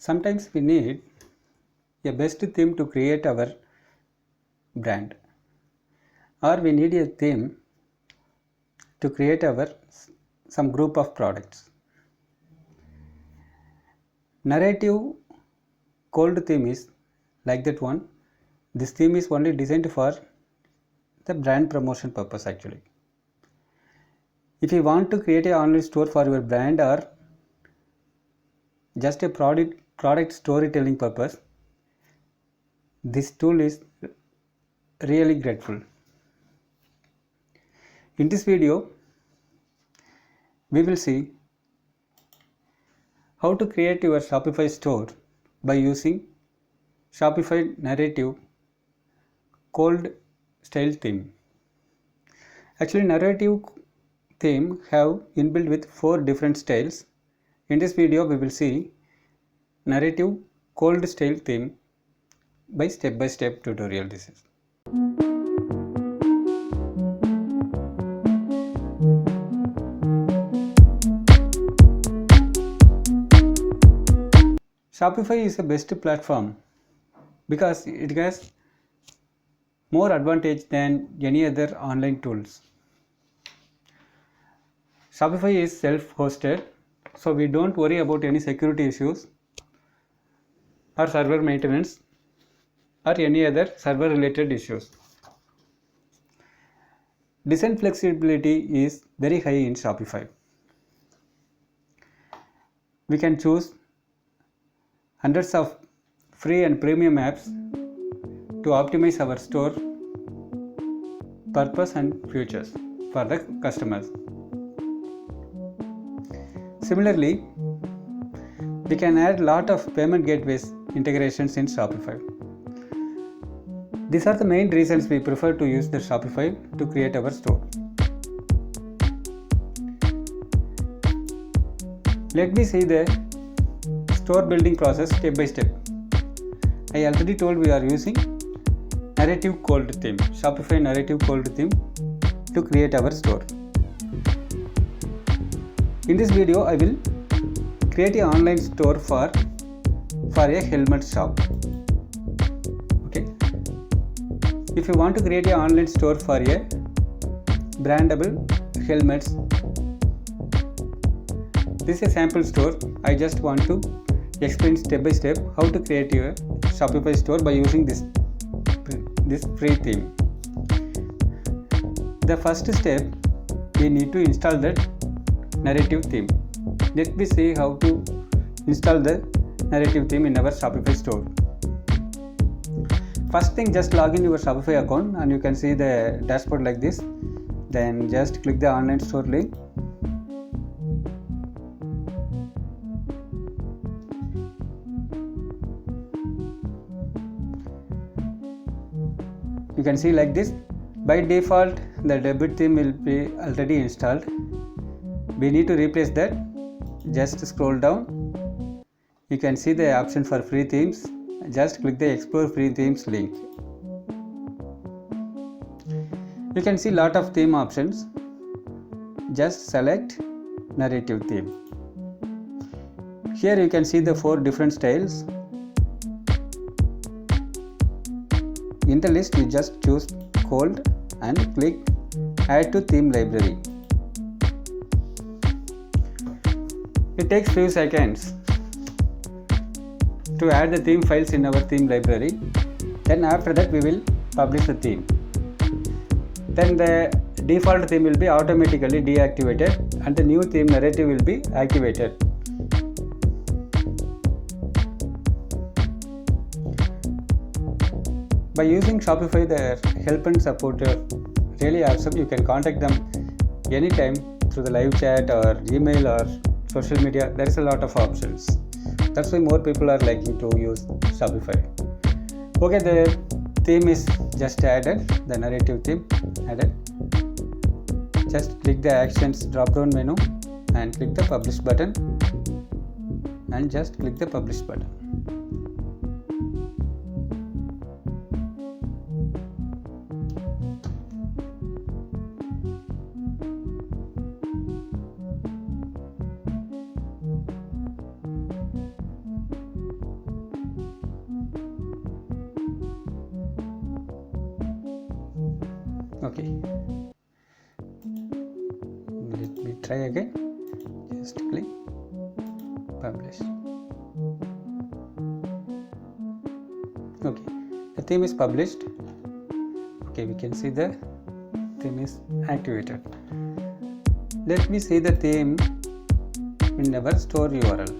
Sometimes we need a best theme to create our brand, or we need a theme to create our some group of products. Narrative cold theme is like that one. This theme is only designed for the brand promotion purpose actually. If you want to create an online store for your brand or just a product storytelling purpose, this tool is really grateful. In this video, we will see how to create your Shopify store by using Shopify Narrative Cold Style theme. Actually, Narrative theme have inbuilt with 4 different styles. In this video, we will see Narrative Cold Style theme by step-by-step tutorial. This is. Shopify is the best platform because it has more advantage than any other online tools. Shopify is self-hosted, so we don't worry about any security issues or server maintenance or any other server related issues. Design flexibility is very high in Shopify. We can choose hundreds of free and premium apps to optimize our store purpose and features for the customers. Similarly, we can add lot of payment gateways integrations in Shopify. These are the main reasons we prefer to use the Shopify to create our store. Let me see the store building process step by step. I already told we are using Narrative Cold theme, Shopify Narrative Cold theme to create our store. In this video, I will create an online store for a helmet shop. Okay. If you want to create an online store for a brandable helmets, this is a sample store. I just want to explain step by step how to create your Shopify store by using this free theme. The first step, we need to install that narrative theme. Let me see how to install the narrative theme in our Shopify store. First thing, just log in your Shopify account and you can see the dashboard like this. Then just click the online store link. You can see like this. By default, the debit theme will be already installed. We need to replace that. Just scroll down. You can see the option for free themes. Just click the explore free themes link. You can see lot of theme options. Just select narrative theme. Here you can see the 4 different styles. In the list, you just choose cold and click add to theme library. It takes few seconds to add the theme files in our theme library. Then after that we will publish the theme. Then the default theme will be automatically deactivated and the new theme narrative will be activated. By using Shopify, their help and support are really awesome. You can contact them anytime through the live chat or email or social media. There is a lot of options. That's why more people are liking to use Shopify. Okay, the theme is just added, the narrative theme added. Just click the actions drop down menu and click the publish button and just click the publish button. Okay, let me try again. Just click publish. Okay, the theme is published. Okay, we can see the theme is activated. Let me see the theme in our store URL.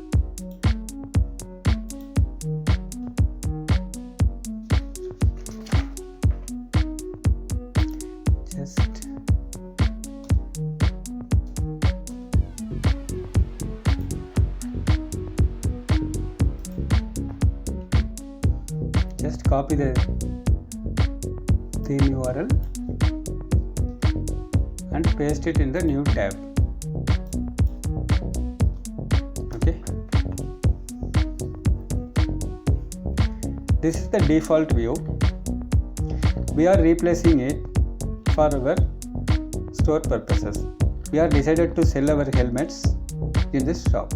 Just copy the theme URL and paste it in the new tab. Okay, this is the default view. We are replacing it for our store purposes. We are decided to sell our helmets in this shop.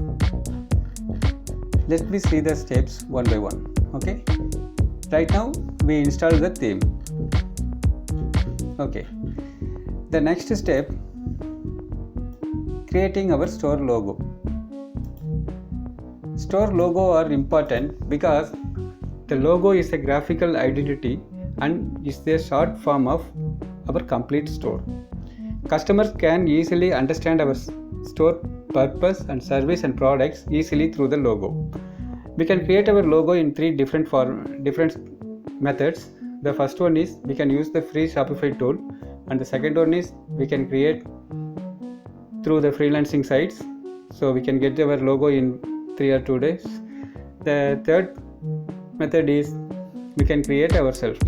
Let me see the steps one by one. Okay, right now we install the theme. Okay, the next step, creating our store logo. Store logo are important because the logo is a graphical identity and is the short form of our complete store. Customers can easily understand our store purpose and service and products easily through the logo. We can create our logo in three different methods. The first one is we can use the free Shopify tool, and the second one is we can create through the freelancing sites, so we can get our logo in 3 or 2 days. The third method is we can create ourselves.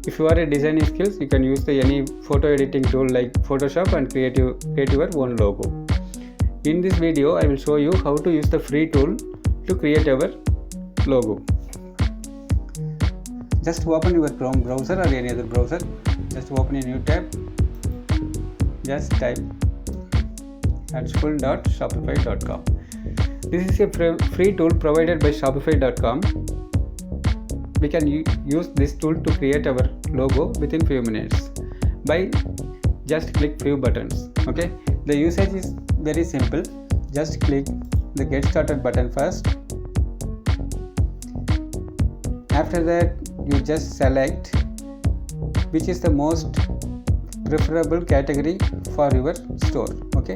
If you are a designing skills, you can use any photo editing tool like Photoshop and create your own logo. In this video I will show you how to use the free tool to create our logo. Just open your Chrome browser or any other browser. Just open a new tab. Just type hatchful.shopify.com. This is a free tool provided by Shopify.com. We can use this tool to create our logo within few minutes by just click few buttons. Okay, the usage is very simple. Just click the get started button first. After that, you just select which is the most preferable category for your store. Okay,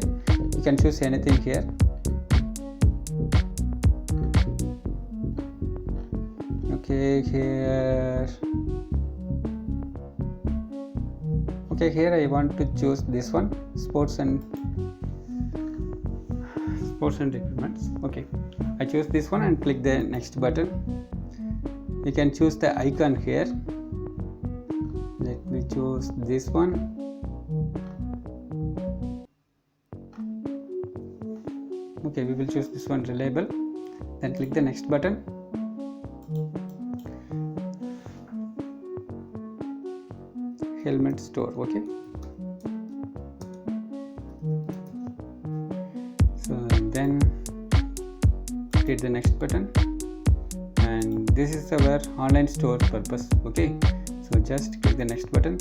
you can choose anything here. Okay, here I want to choose this one, sports and equipments. Okay, I choose this one and click the next button. You can choose the icon here. Let me choose this one. Okay, we will choose this one, reliable. Then click the next button. Helmet store. Okay, so then hit the next button, and this is our online store purpose. Okay, so just click the next button.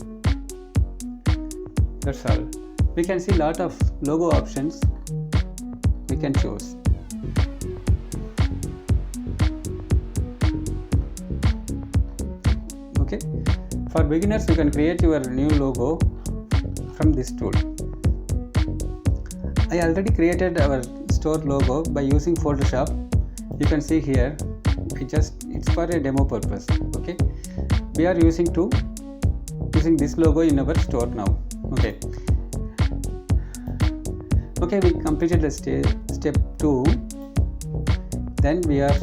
That's all. We can see lot of logo options we can choose. Okay, for beginners you can create your new logo from this tool. I already created our store logo by using Photoshop. You can see here, it's for a demo purpose. Okay, we are using this logo in our store now. Okay, we completed the step 2. Then we are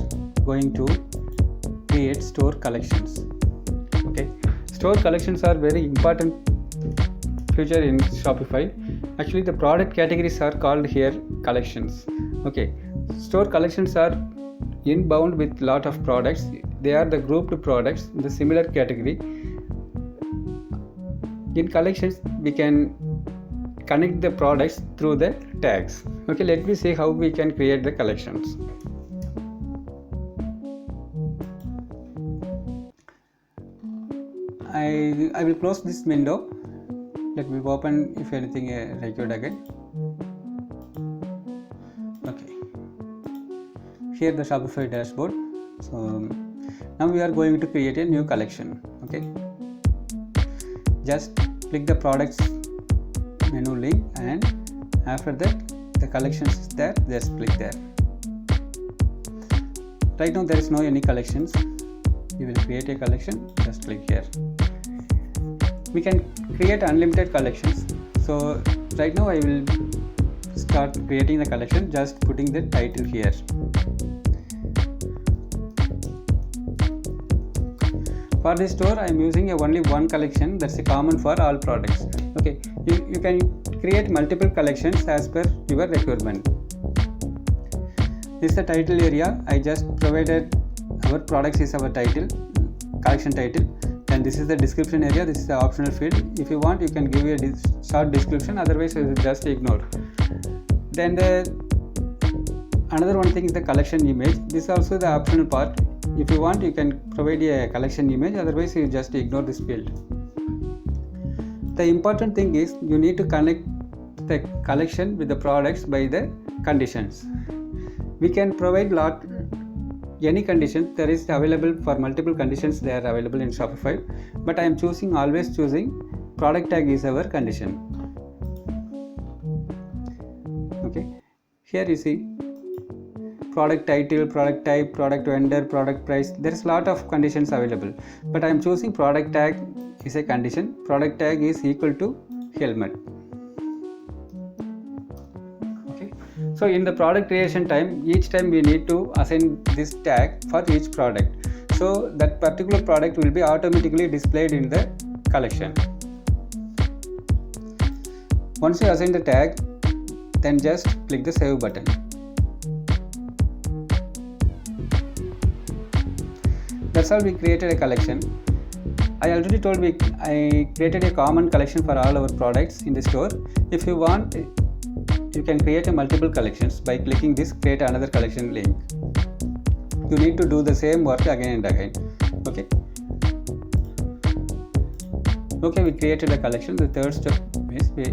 going to create store collections. Okay, store collections are very important feature in Shopify. Actually, the product categories are called here collections. Okay, store collections are inbound with lot of products. They are the grouped products in the similar category. In collections, we can connect the products through the tags. Okay, let me see how we can create the collections. I will close this window let me open if anything required again. Okay, here the Shopify dashboard. So now we are going to create a new collection. Okay, just click the products menu link, and after that the collections is there, just click there. Right now there is no any collections. We will create a collection, just click here. We can create unlimited collections. So right now I will start creating the collection, just putting the title here. For this store I am using only one collection, that's a common for all products. Okay, you can create multiple collections as per your requirement. This is the title area. I just provided our products is our title, collection title. And this is the description area. This is the optional field. If you want, you can give a short description, otherwise you just ignore. Then another one thing is the collection image. This is also the optional part. If you want, you can provide a collection image, otherwise you just ignore this field. The important thing is you need to connect the collection with the products by the conditions. We can provide any condition. There is available for multiple conditions, they are available in Shopify, but I am always choosing product tag is our condition. Okay, here you see product title, product type, product vendor, product price. There is a lot of conditions available, but I am choosing product tag is a condition. Product tag is equal to helmet. Okay, so in the product creation time, each time we need to assign this tag for each product, so that particular product will be automatically displayed in the collection. Once you assign the tag, then just click the save button. That's how we created a collection. I already told I created a common collection for all our products in the store. If you want, you can create a multiple collections by clicking this create another collection link. You need to do the same work again and again. Okay. Okay, we created a collection. The third step is we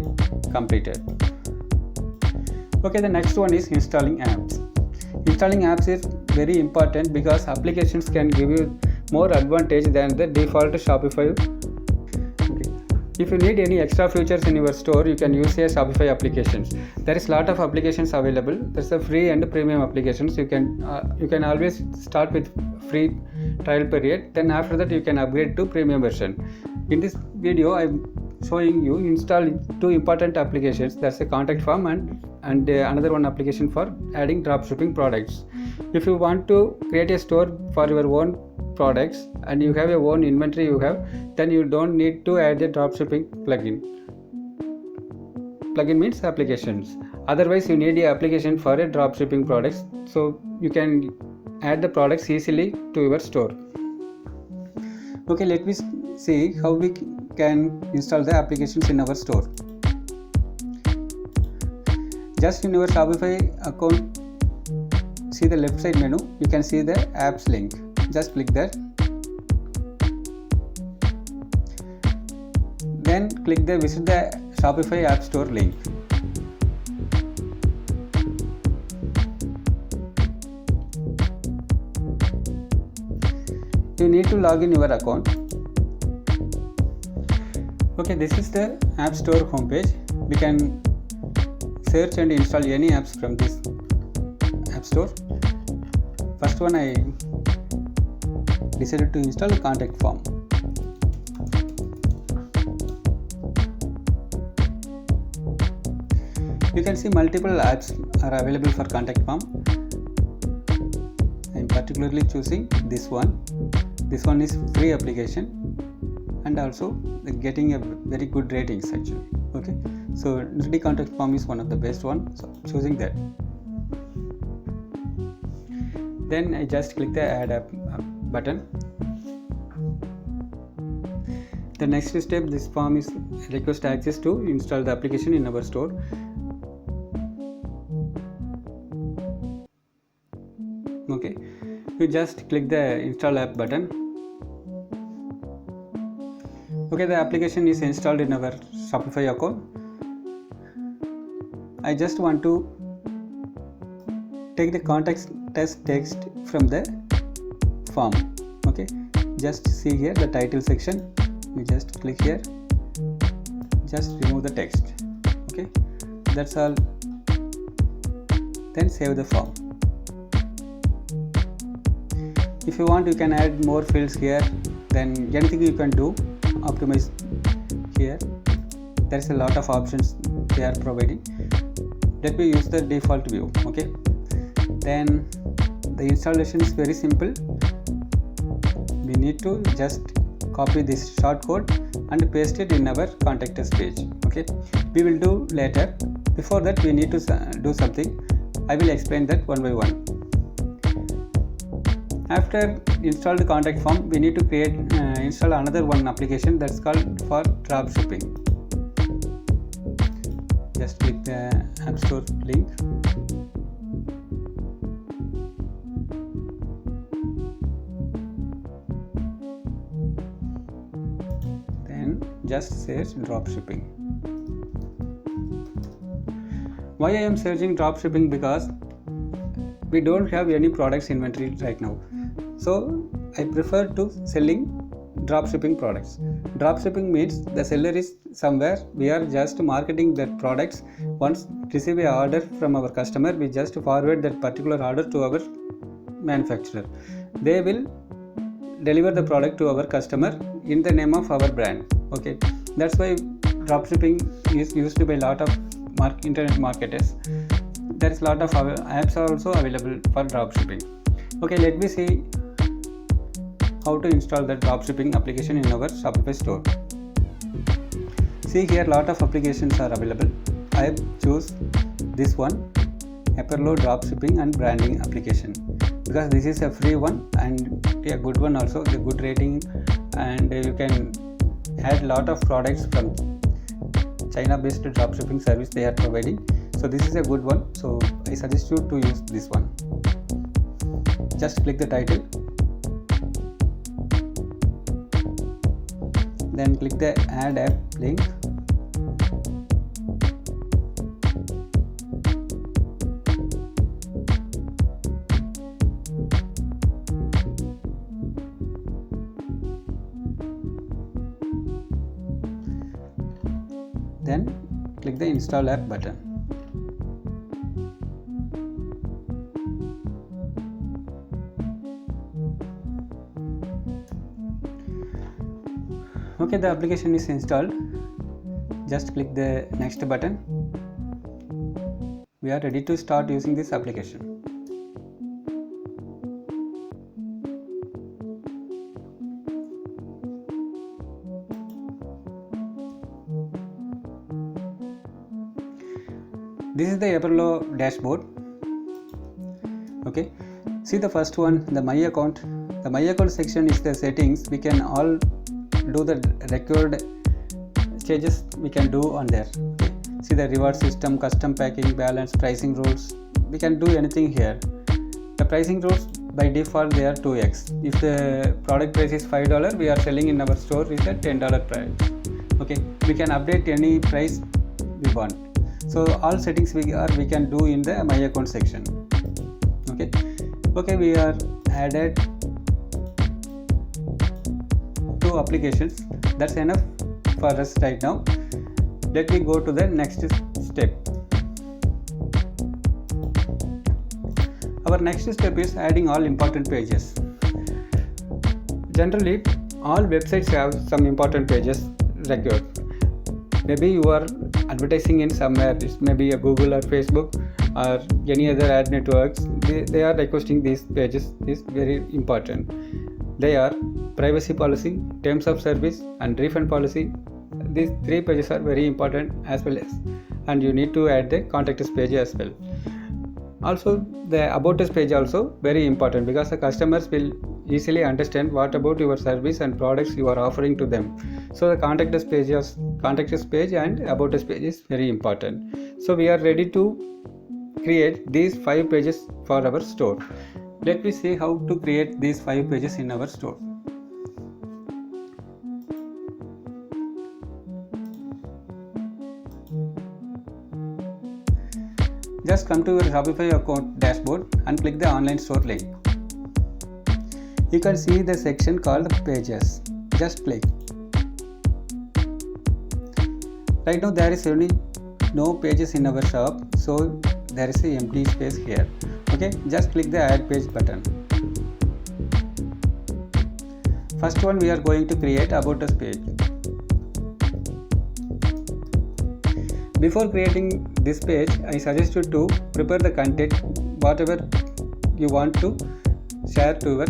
completed. Okay, the next one is installing apps. Installing apps is very important because applications can give you more advantage than the default Shopify. Okay. If you need any extra features in your store, you can use a Shopify applications. There is a lot of applications available. There's a free and premium applications. You can always start with free trial period. Then after that you can upgrade to premium version. In this video, I'm showing you install two important applications. That's a contact form and another one application for adding dropshipping products. If you want to create a store for your own products and you have your own inventory then you don't need to add the dropshipping plugin. Plugin means applications. Otherwise you need an application for a dropshipping products, so you can add the products easily to your store. Okay, let me see how we can install the applications in our store. Just in your Shopify account, see the left side menu, you can see the apps link. Just click that. Then click the visit the Shopify App Store link. You need to log in your account. Okay, this is the App Store homepage. We can search and install any apps from this App Store. First one, I decided to install a contact form. You can see multiple apps are available for contact form. I am particularly choosing this one. This one is free application and also getting a very good ratings actually. Okay, so Nifty contact form is one of the best one, so choosing that. Then I just click the add app button. The next step, this form is request access to install the application in our store. Okay, you just click the install app button. Okay, the application is installed in our Shopify account. I just want to take the context text from the form. Okay, just see here the title section. You just click here, just remove the text. Okay, that's all. Then save the form. If you want, you can add more fields here. Then anything you can do, optimize here. There's a lot of options they are providing. Let me use the default view. Okay, then the installation is very simple. We need to just copy this short code and paste it in our contact us page. Okay, we will do later. Before that, we need to do something. I will explain that one by one. After install the contact form, we need to install another one application that's called for drop shipping. Just click the App Store link. Then just search drop shipping. Why I am searching drop shipping? Because we don't have any products inventory right now. So I prefer to selling drop shipping products. Drop shipping means the seller is somewhere, we are just marketing that products. Once receive a order from our customer, we just forward that particular order to our manufacturer. They will deliver the product to our customer in the name of our brand. Okay, that's why drop shipping is used by a lot of internet marketers. There is a lot of apps are also available for drop shipping. Okay, let me see how to install the dropshipping application in our Shopify store. See here, lot of applications are available. I choose this one, Apperlo dropshipping and branding application, because this is a free one and a good one also, the good rating, and you can add lot of products from China based dropshipping service they are providing. So this is a good one, so I suggest you to use this one. Just click the title, then click the add app link. Then click the install app button. Okay, the application is installed. Just click the next button. We are ready to start using this application. This is the Apperlo dashboard. Okay, see the first one, the My Account. The My Account section is the settings. We can all do the record changes we can do on there. Okay. See the reward system, custom packing, balance, pricing rules. We can do anything here. The pricing rules by default they are 2x. If the product price is $5, we are selling in our store is a $10 price. Okay, we can update any price we want. So all settings we can do in the My Account section. Okay, we are added 2 applications. That's enough for us right now. Let me go to the next step. Our next step is adding all important pages. Generally, all websites have some important pages required. Maybe you are advertising in somewhere, it may be a Google or Facebook or any other ad networks. They are requesting these pages is very important. They are privacy policy, terms of service and refund policy. These 3 pages are very important as well as, and you need to add the contact us page as well. Also the about us page also very important, because the customers will easily understand what about your service and products you are offering to them. So the contact us page and about us page is very important. So we are ready to create these 5 pages for our store. Let me see how to create these 5 pages in our store. Just come to your Shopify account dashboard and click the online store link. You can see the section called pages. Just click. Right now there is only no pages in our shop, so there is an empty space here. Okay, just click the add page button. First one, we are going to create about us page. Before creating this page, I suggest you to prepare the content whatever you want to share to your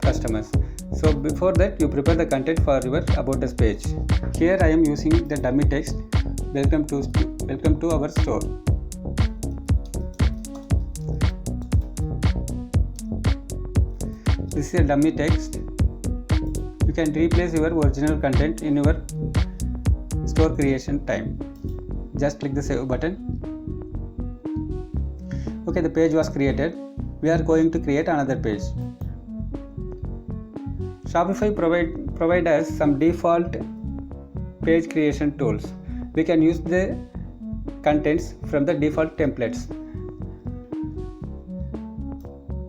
customers. So before that, you prepare the content for your about us page. Here I am using the dummy text. Welcome to our store. This is a dummy text. You can replace your original content in your store creation time. Just click the save button. Okay, the page was created. We are going to create another page. Shopify provide us some default page creation tools. We can use the contents from the default templates.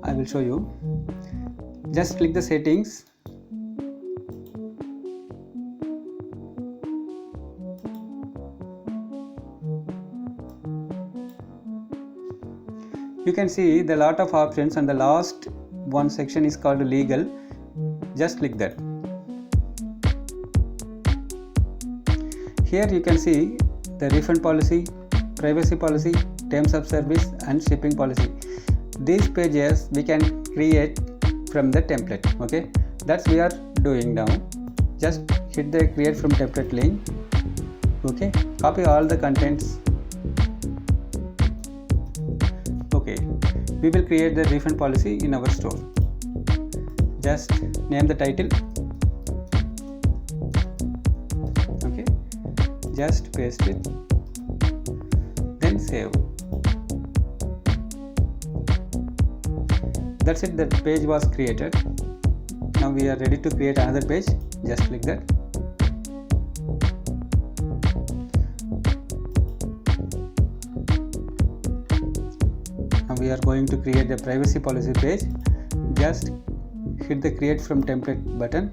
I will show you. Just click the settings. You can see the lot of options, and the last one section is called legal. Just click that. Here you can see the refund policy, privacy policy, terms of service and shipping policy. These pages we can create from the template. Okay, that's we are doing now. Just hit the create from template link. Okay, copy all the contents. Okay, we will create the refund policy in our store. Just name the title. Okay, just paste it, then save. That's it, the page was created. Now we are ready to create another page. Just click that. Now we are going to create the privacy policy page. Just hit the create from template button.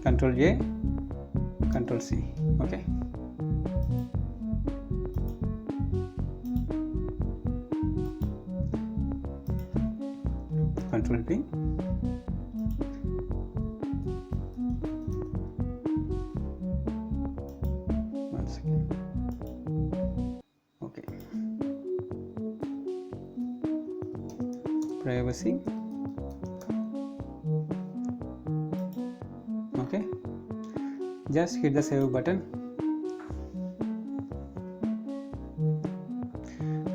Ctrl A, Ctrl C. Okay. Ctrl V. One second. Okay. Privacy. Okay. Just hit the save button.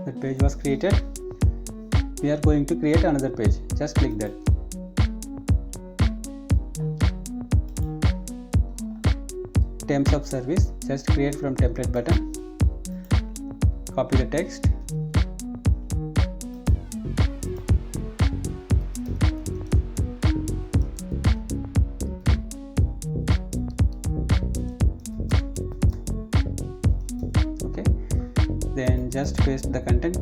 That page was created. We are going to create another page. Just click that. Terms of service. Just create from template button. Copy the text. Okay. Then just paste the content.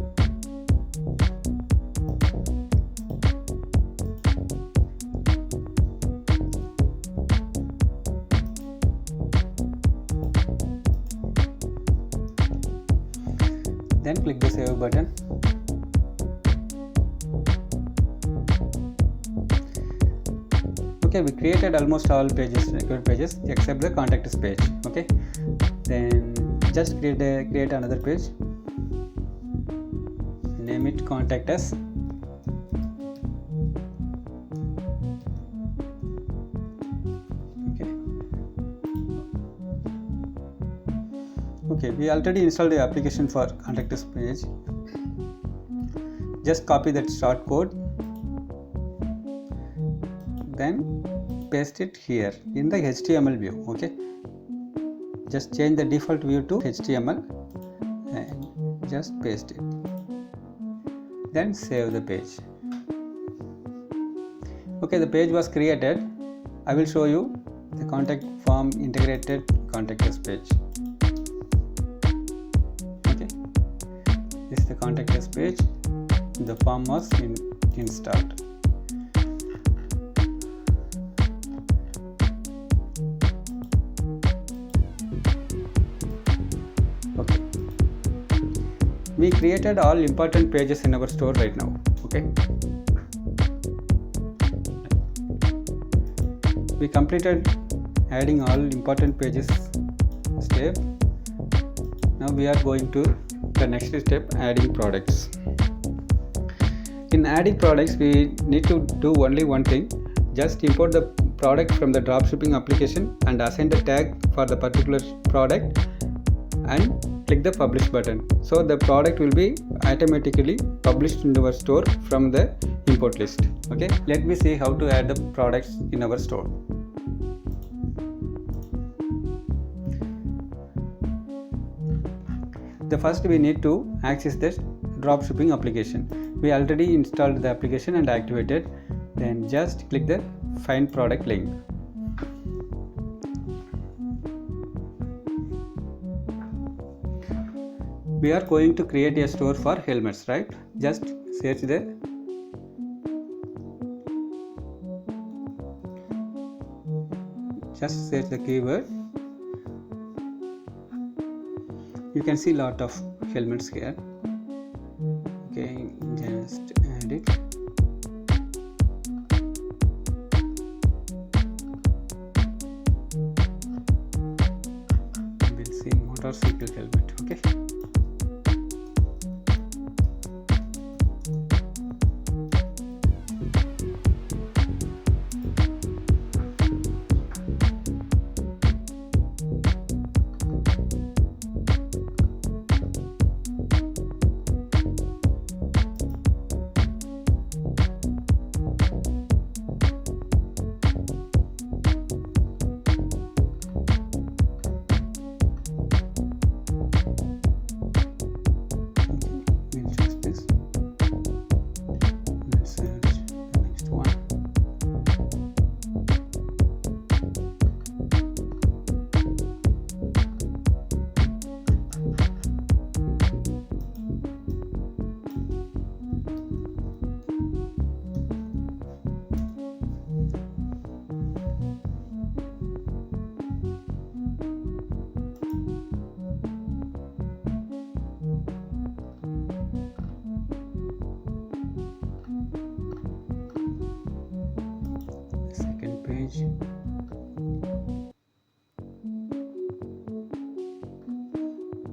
Then click the save button. Okay, we created almost all pages, required pages except the contact us page. Okay, then just create another page. Name it contact us. Okay, we already installed the application for contact us page. Just copy that short code, then paste it here in the HTML view. Okay, just change the default view to HTML and just paste it, then save the page. Okay, the page was created. I will show you the contact form integrated contact us page. This contact us page, the form was installed. Okay, we created all important pages in our store right now. Okay, we completed adding all important pages step. Now we are going to the next step, adding products. In adding products, we need to do only one thing. Just import the product from the dropshipping application and assign the tag for the particular product and click the publish button. So the product will be automatically published in our store from the import list. Okay, let me see how to add the products in our store. The first we need to access this dropshipping application. We already installed the application and activated. Then just click the find product link. We are going to create a store for helmets, right? Just search the keyword. You can see lot of helmets here. Okay, just add it. We'll see motorcycle helmet. Okay.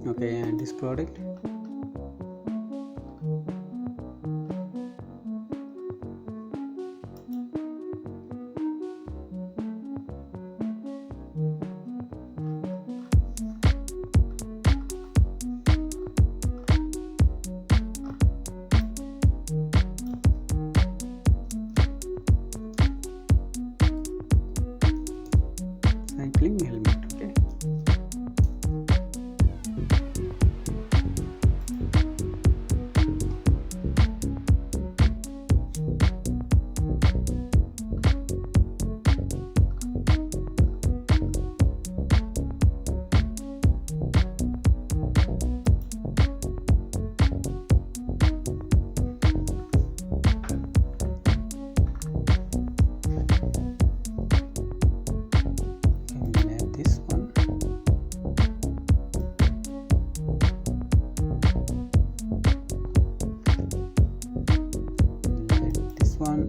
Okay, and this product. Cycling helmet. Okay. One.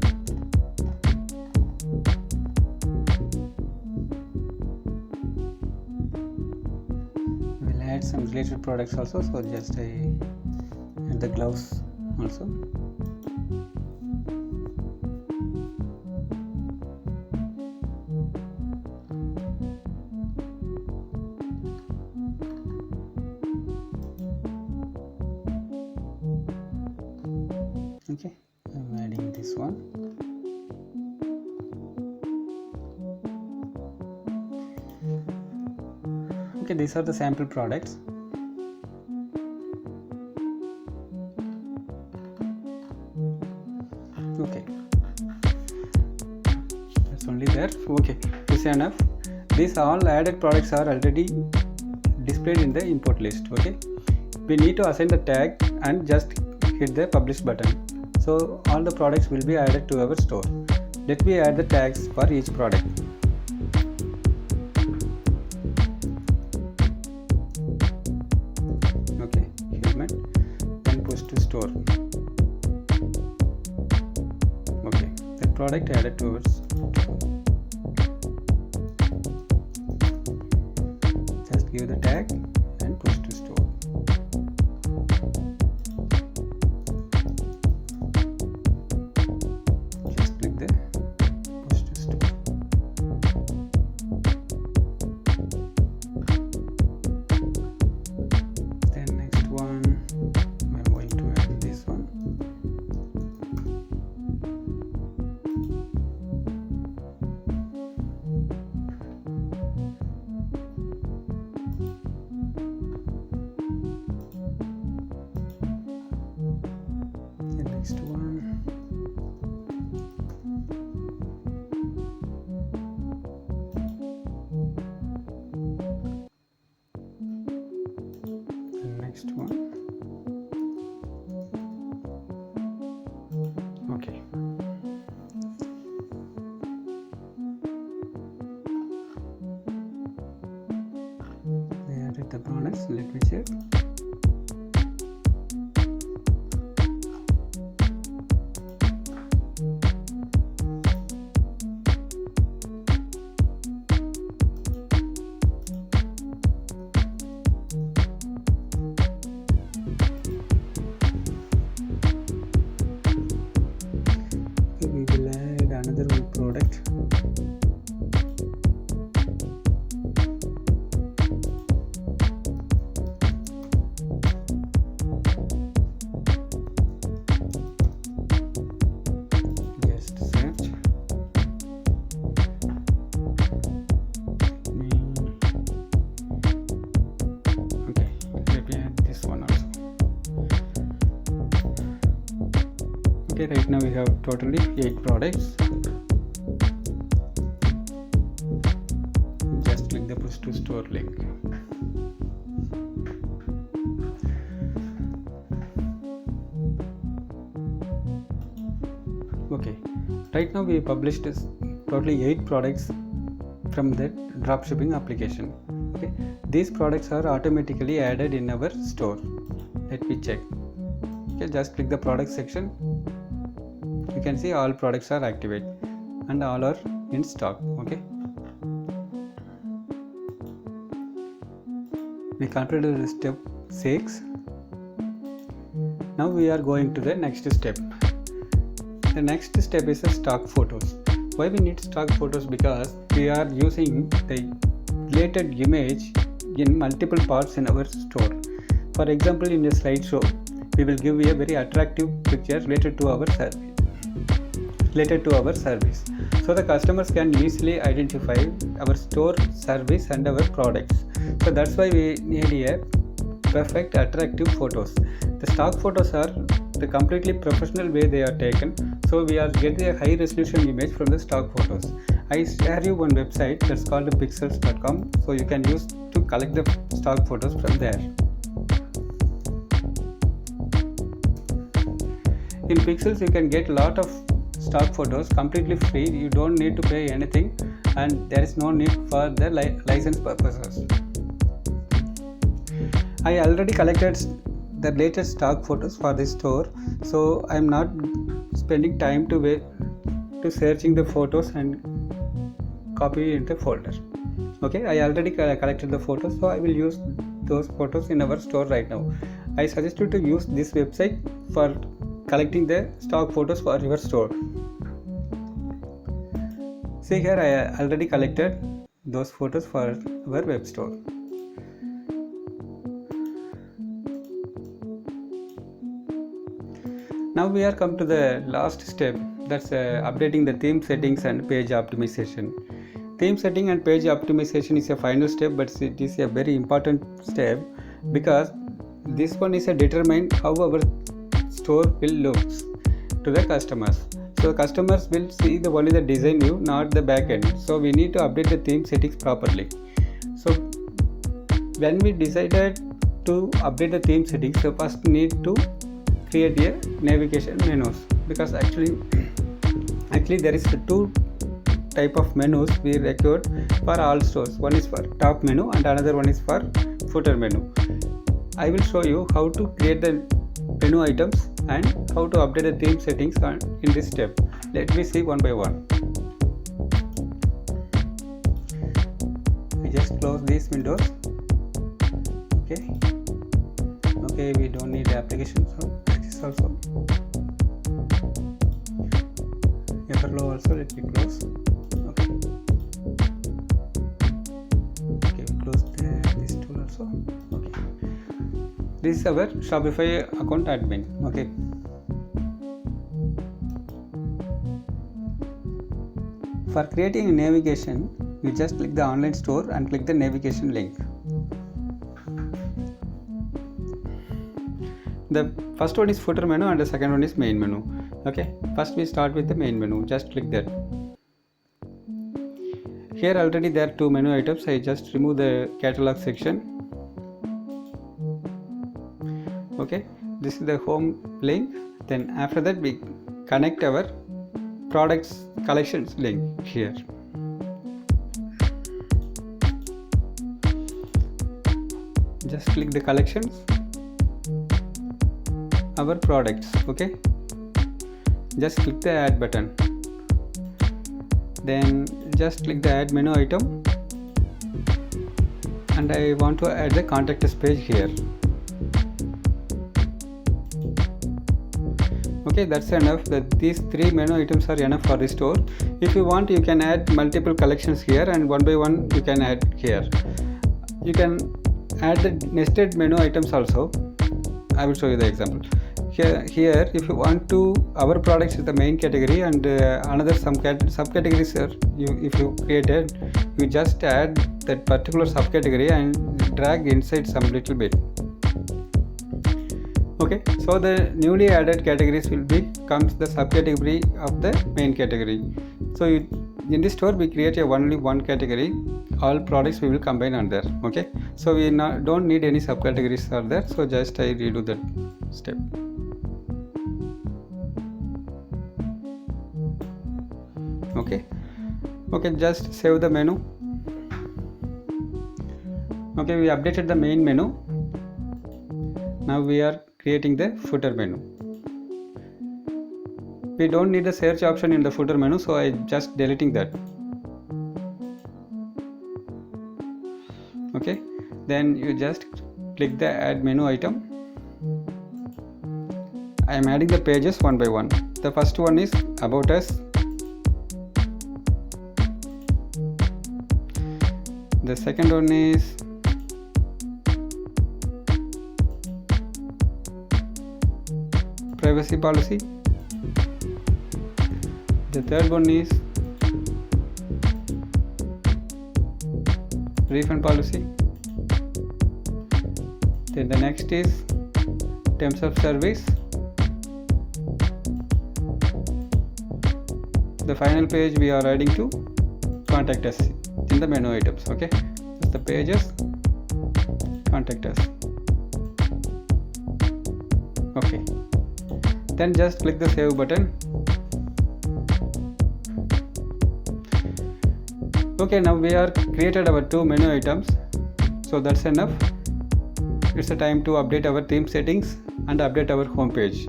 We'll add some related products also, so just I add the gloves also. Okay, I'm adding this one. Okay, these are the sample products. Okay, that's only there. Okay, this is enough. These all added products are already displayed in the import list. Okay, we need to assign the tag and just hit the publish button. So all the products will be added to our store. Let me add the tags for each product. Okay, helmet, then push to store. Okay, the product added to our store. Just give the tag and push to store. Just click the push to store. Then next one, I'm going to add this one. The next one. The next one. Okay. They added the products. Let me check. We will add another one product. Just search. Okay, let me add this one also. Okay, right now we have totally 8 products. Just click the push to store link. Okay, right now we published totally 8 products from the dropshipping application. Okay, these products are automatically added in our store. Let me check. Okay, just click the product section. You can see all products are activated and all are in stock. Okay, we completed step 6. Now we are going to the next step. The next step is the stock photos. Why we need stock photos? Because we are using the related image in multiple parts in our store. For example, in a slideshow, we will give you a very attractive picture related to our service. So the customers can easily identify our store, service and our products. So that's why we need a perfect attractive photos. The stock photos are the completely professional way they are taken. So we are getting a high resolution image from the stock photos. I share you one website that's called pixels.com. So you can use to collect the stock photos from there. In Pixels you can get a lot of stock photos completely free. You don't need to pay anything and there is no need for the license purposes. I already collected the latest stock photos for this store, so I am not spending time to searching the photos and copy in the folder. Okay, I already collected the photos, so I will use those photos in our store right now. I suggest you to use this website for collecting the stock photos for your store. See here, I already collected those photos for our web store. Now we are come to the last step, that's updating the theme settings and page optimization. Theme setting and page optimization is a final step, but it is a very important step because this one is a determine how our store will look to the customers. So customers will see only the design view, not the back end. So we need to update the theme settings properly. So when we decided to update the theme settings, you first need to create a navigation menus, because actually there is two type of menus we record for all stores. One is for top menu and another one is for footer menu. I will show you how to create the menu items and how to update the theme settings in this step. Let me see one by one. I just close these windows. Okay, we don't need the application, so this also. Everflow also, let me close. Okay, we close this tool also. Okay, this is our Shopify account admin. Okay, for creating a navigation, you just click the online store and click the navigation link. The first one is footer menu and the second one is main menu. Okay, first we start with the main menu. Just click that. Here already there are two menu items. I just remove the catalog section. Okay, this is the home link. Then after that we connect our products collections link here. Just click the collections, our products. Okay, just click the add button, then just click the add menu item, and I want to add the contact us page here. Okay, that's enough. These three menu items are enough for the store. If you want, you can add multiple collections here, and one by one you can add here. You can add the nested menu items also. I will show you the example. Here if you want to, our products is the main category, and another subcategories are if you created, you just add that particular subcategory and drag inside some little bit. Okay, so the newly added categories will becomes the subcategory of the main category. So in this store we create only one category. All products we will combine under. Okay, so we don't need any subcategories are there. So just I redo that step. Okay, just save the menu. Okay, we updated the main menu. Now we are creating the footer menu. We don't need the search option in the footer menu, so I just deleting that. Okay, then you just click the add menu item. I am adding the pages one by one. The first one is about us. The second one is privacy policy. The third one is refund policy. Then the next is terms of service. The final page we are adding to contact us in the menu items. Okay, that's the pages, contact us. Okay, then just click the save button. Okay, now we are created our two menu items, so that's enough. It's the time to update our theme settings and update our home page.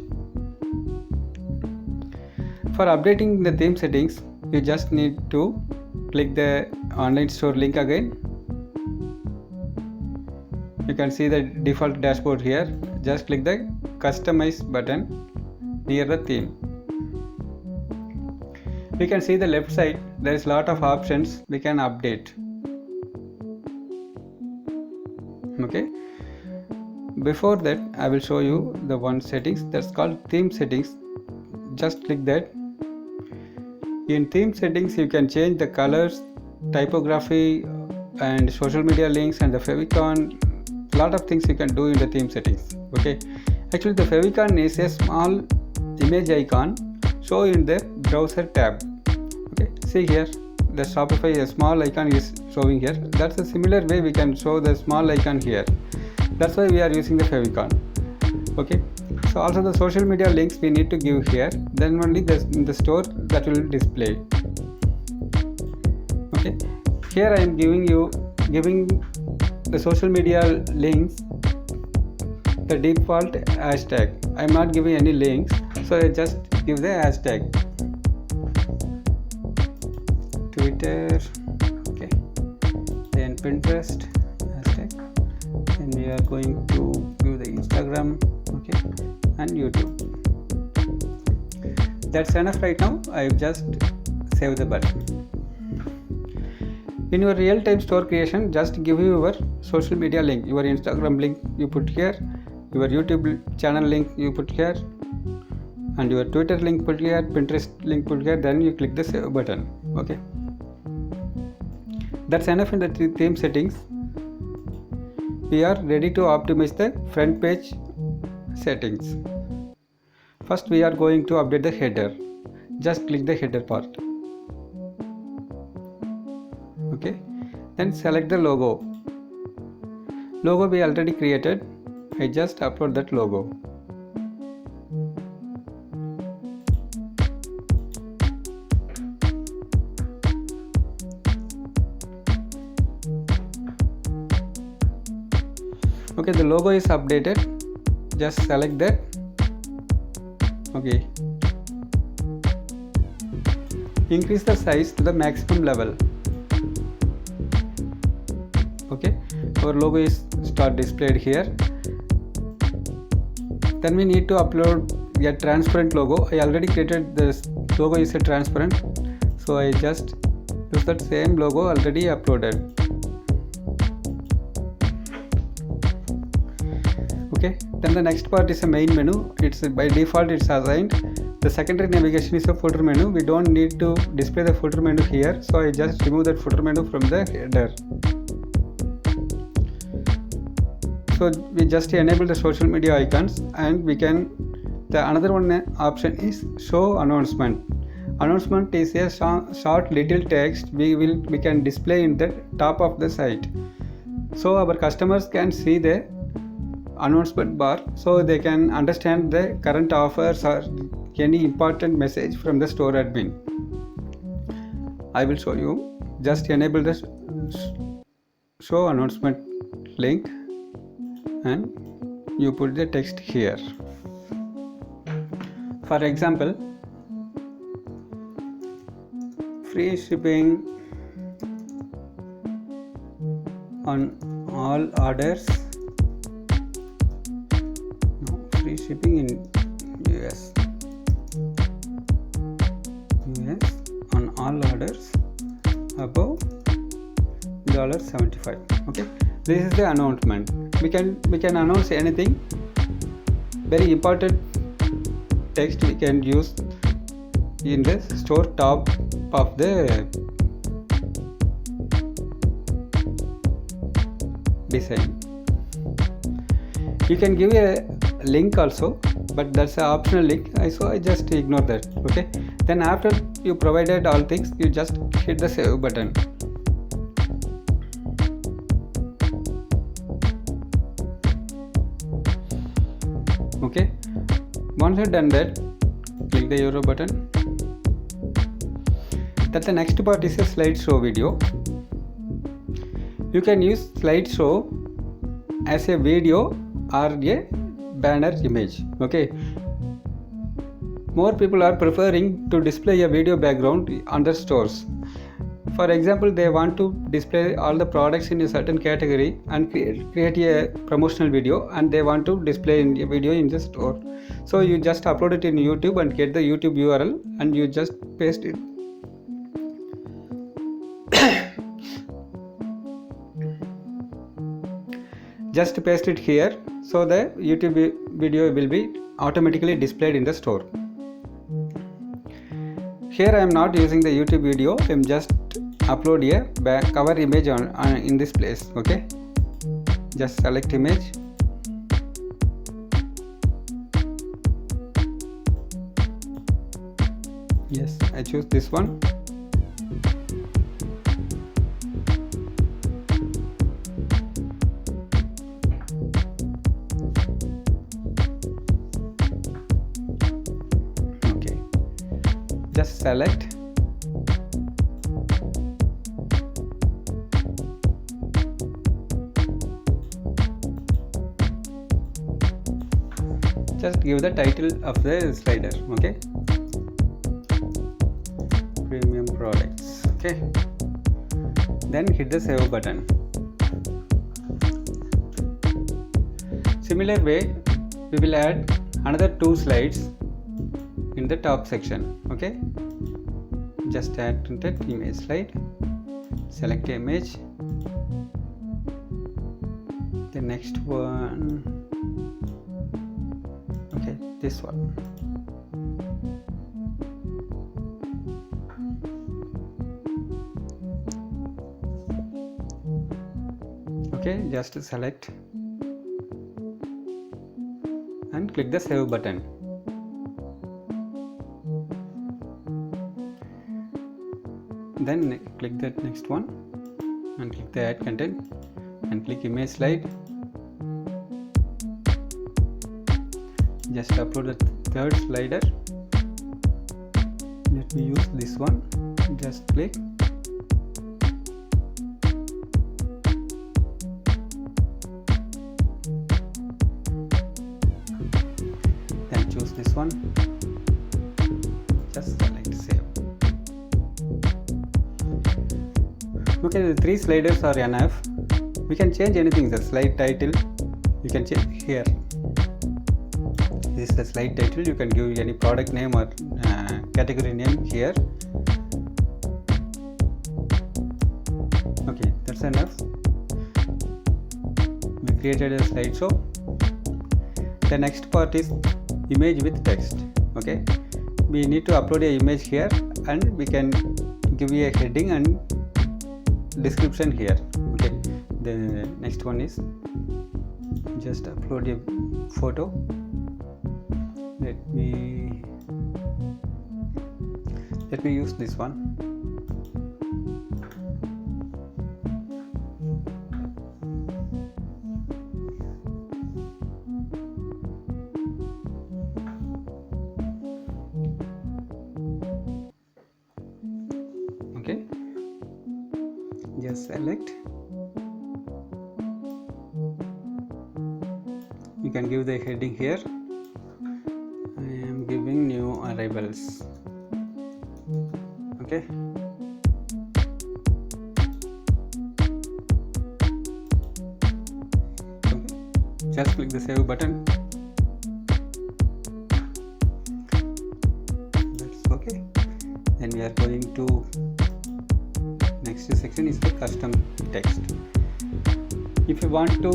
For updating the theme settings, you just need to click the online store link again. You can see the default dashboard here. Just click the customize button near the theme. We can see the left side, there is lot of options we can update. Okay, before that I will show you the one settings that's called theme settings. Just click that. In theme settings you can change the colors, typography and social media links and the favicon. Lot of things you can do in the theme settings. Okay, actually the favicon is a small image icon show in the browser tab. Okay, see here the Shopify a small icon is showing here. That's a similar way we can show the small icon here. That's why we are using the favicon. Okay, so also the social media links we need to give here, then only in the store that will display. Okay, here I am giving the social media links the default hashtag. I am not giving any links, so I just give the hashtag Twitter, okay, then Pinterest hashtag, and we are going to give the Instagram, okay, and YouTube. That's enough right now. I've just saved the button. In your real-time store creation, just give your social media link, your Instagram link you put here, your YouTube channel link you put here, and your Twitter link put here, Pinterest link put here, then you click the save button. Okay, that's enough in the theme settings. We are ready to optimize the front page settings. First we are going to update the header. Just click the header part. Okay, then select the logo. Logo we already created. I just upload that logo. Okay, the logo is updated. Just select that. Okay, increase the size to the maximum level. Okay, our logo is start displayed here. Then we need to upload a transparent logo. I already created this logo is a transparent, so I just use that same logo already uploaded. Okay, then the next part is a main menu. It's by default it's assigned. The secondary navigation is a footer menu. We don't need to display the footer menu here, so I just remove that footer menu from the header. So we just enable the social media icons, and we can, the another one option is show announcement. Announcement is a short little text we can display in the top of the site, so our customers can see the announcement bar, so they can understand the current offers or any important message from the store admin. I will show you. Just enable the show announcement link, and you put the text here. For example, free shipping on all orders. No, free shipping in US on all orders above $75. Okay, this is the announcement. We can announce anything. Very important text we can use in the store top of the design. You can give a link also, but that's an optional link, so I just ignore that. Okay, then after you provided all things, you just hit the save button. Okay, once you've done that, click the arrow button. That the next part is a slideshow video. You can use slideshow as a video or a banner image. Okay, more people are preferring to display a video background on their stores. For example, they want to display all the products in a certain category and create a promotional video, and they want to display a video in the store. So you just upload it in YouTube and get the YouTube URL, and you just paste it. Just paste it here, so the YouTube video will be automatically displayed in the store. Here I am not using the YouTube video. I am just upload a cover image on in this place. Okay, just select image. Yes, I choose this one. just select, just give the title of the slider. Okay, premium products. Okay, then hit the save button. Similar way, we will add another 2 slides in the top section. Okay, just add that image slide, select image, the next one. Okay, this one. Okay, just select and click the save button. Then click that next one and click the add content and click image slide. Just upload the third slider. Let me use this one. Just click. Then choose this one. Just select save. Okay, the 3 sliders are enough. We can change anything. The slide title you can change here. This is the slide title. You can give any product name or category name here. Okay, that's enough. We created a slideshow. The next part is image with text. Okay, we need to upload an image here, and we can give you a heading and description here. Okay, the next one is just upload a photo. Let me use this one. Okay, just select. You can give the heading here. I am giving new arrivals. Okay, just click the save button. That's okay. Then we are going to next section is the custom text. If you want to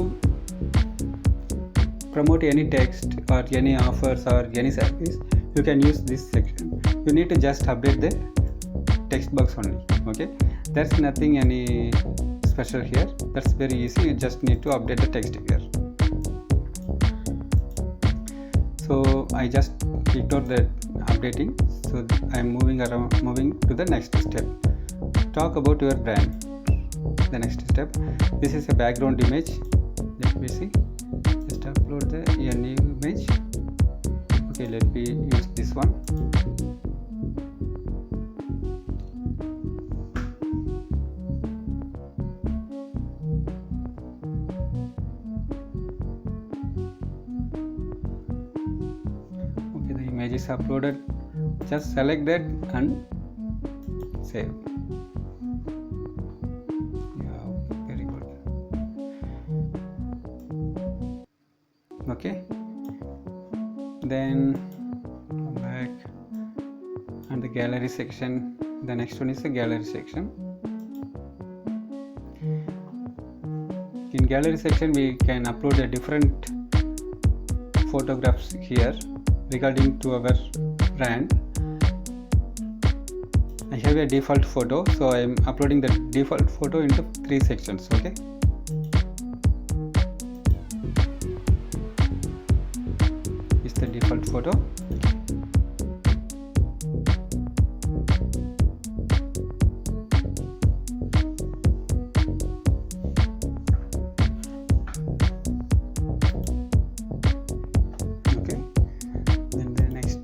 promote any text or any offers or any service, you can use this section. You need to just update the text box only. Okay, there's nothing any special here. That's very easy. You just need to update the text here. So I just ignore the updating. So I am moving to the next step. Talk about your brand. The next step. This is a background image. Let me see. Just upload the new image. Okay, let me use this one. Okay, the image is uploaded. Just select that and save. Yeah, very good. Okay, then come back and the gallery section. The next one is the gallery section. In gallery section we can upload a different photographs here regarding to our brand. I have a default photo, so I am uploading the default photo into 3 sections. Okay, is the default photo. Okay, then the next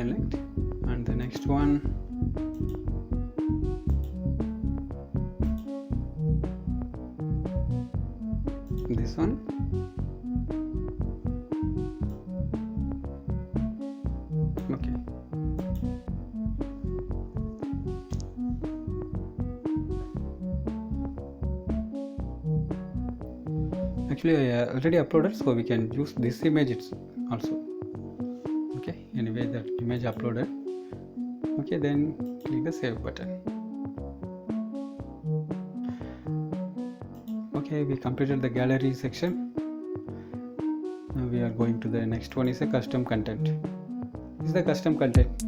select, and the next one, this one. Okay, actually I already uploaded, so we can use this image also. Okay, anyway that image uploaded. Okay, then click the save button. Okay, we completed the gallery section. Now we are going to the next one, is a custom content. This is the custom content.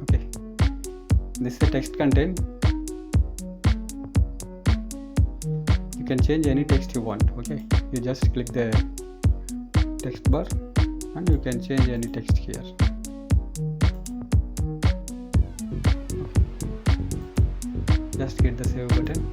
Okay, this is the text content. You can change any text you want. Okay, you just click the text bar and you can change any text here. Just hit the save button.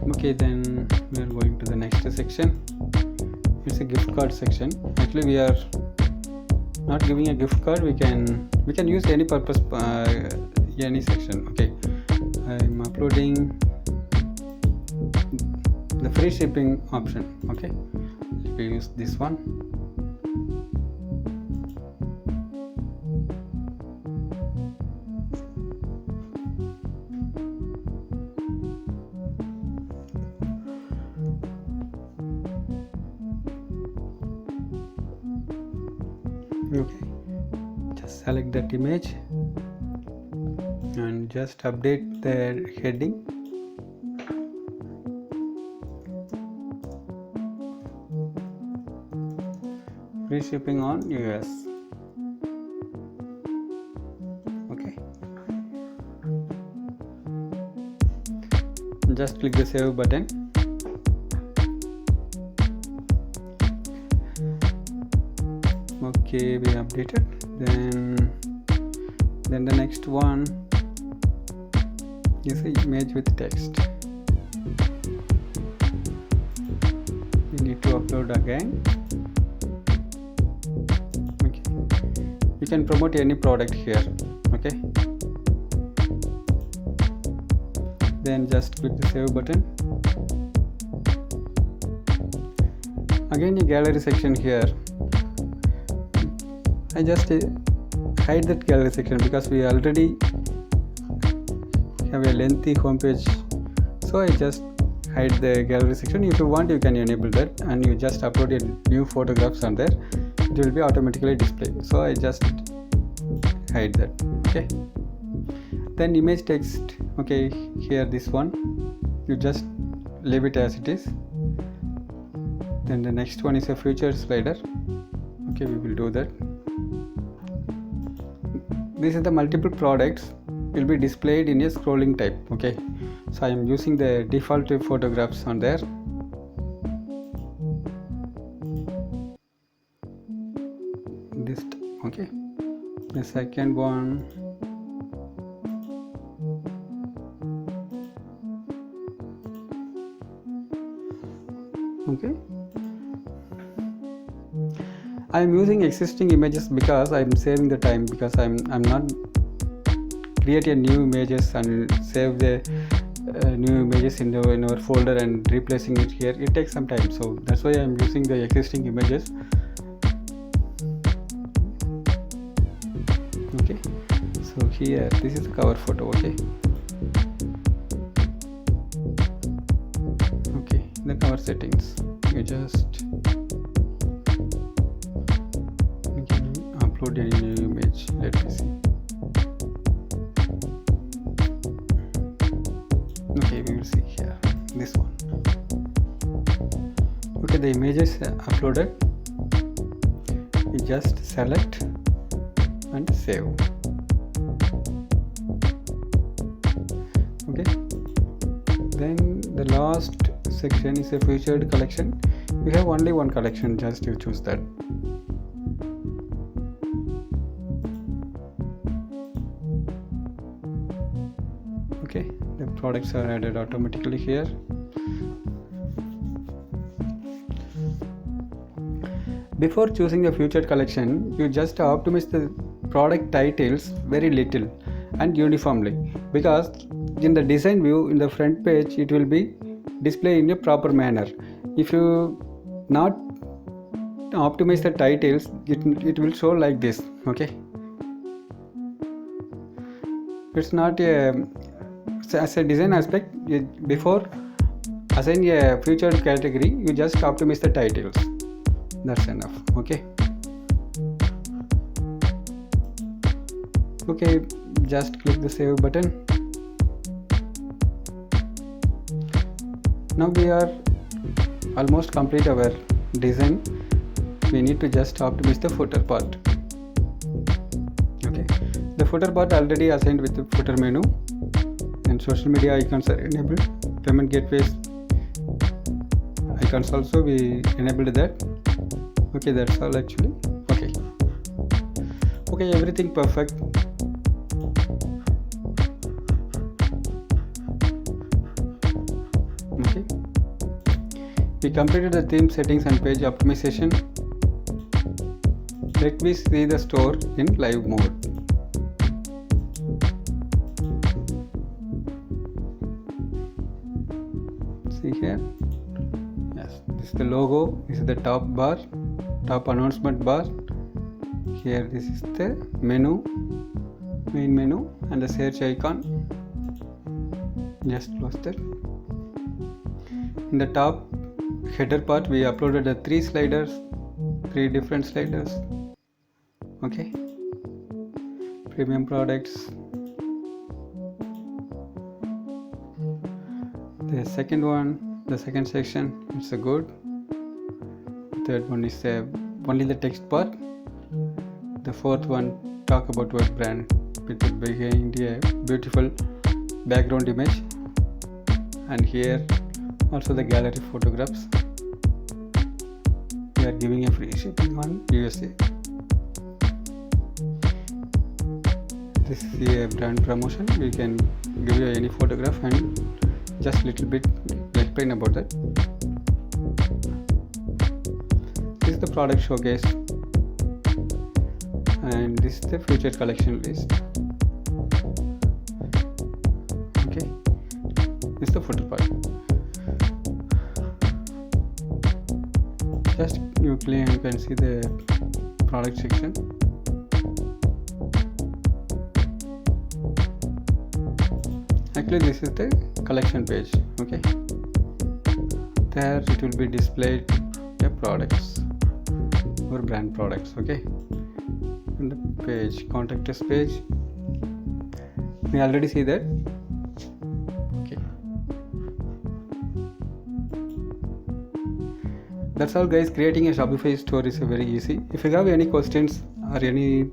Okay, then we are going to the next section. It's a gift card section. Actually we are not giving a gift card. We can use any purpose, any section. Okay, I'm uploading the free shipping option. Okay, we use this one. Okay, just select that image and just update the heading. Free shipping on US. Okay, just click the save button. Okay, we updated. Then the next one is an image with text. We need to upload again. Okay, you can promote any product here. Okay, then just click the save button. Again a gallery section here. I just hide that gallery section because we already have a lengthy homepage, so I just hide the gallery section. If you want, you can enable that, and you just upload your new photographs on there. It will be automatically displayed, so I just hide that. Okay, then image text. Okay, here this one, you just leave it as it is. Then the next one is a feature slider. Okay, we will do that. This is the multiple products will be displayed in a scrolling type. Okay, so I am using the default photographs on there. This, okay, the second one, okay, I am using existing images because I am saving the time, because I'm not creating new images and save the new images in our folder and replacing it here. It takes some time, so that's why I am using the existing images. Okay, so here this is the cover photo. Okay, the cover settings, you just upload any new image. Let me see. Okay, we will see here this one. Okay, the image is uploaded. You just select and save. Okay, then the last section is a featured collection. We have only one collection, just you choose that. Okay, the products are added automatically here. Before choosing a featured collection, you just optimize the product titles very little and uniformly, because in the design view in the front page it will be displayed in a proper manner. If you not optimize the titles, it will show like this. Okay, it's not a, as a design aspect. Before assign a featured category, you just optimize the titles. That's enough. Okay, just click the save button. Now we are almost complete our design. We need to just optimize the footer part. Okay, the footer part already assigned with the footer menu, and social media icons are enabled. Payment gateways icons also we enabled that. Okay, that's all actually. Okay, everything perfect. Okay, we completed the theme settings and page optimization. Let me see the store in live mode. See here, yes, this is the logo, this is the top bar, top announcement bar. Here this is the menu, main menu, and the search icon. Just close that. In the top header part we uploaded the three different sliders. Okay, premium products. The second one, the second section, it's a good. Third one is only the text part. The fourth one talk about what brand with behind a beautiful background image, and here also the gallery photographs. We are giving a free shipping on USA. This is a brand promotion. We can give you any photograph and just little bit explain about that. This is the product showcase, and this is the featured collection list. Okay, this is the footer part. Just you can see the product section. Actually this is the collection page. Okay, there it will be displayed the products or brand products. Okay, and the page, contact us page, we already see that. Okay, that's all guys. Creating a Shopify store is very easy. If you have any questions or any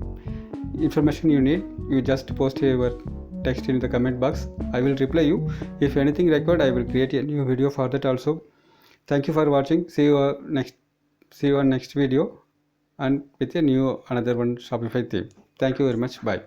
information you need, you just post your text in the comment box. I will reply you. If anything required, I will create a new video for that also. Thank you for watching. See you on next video and with a new another one Shopify theme. Thank you very much. Bye.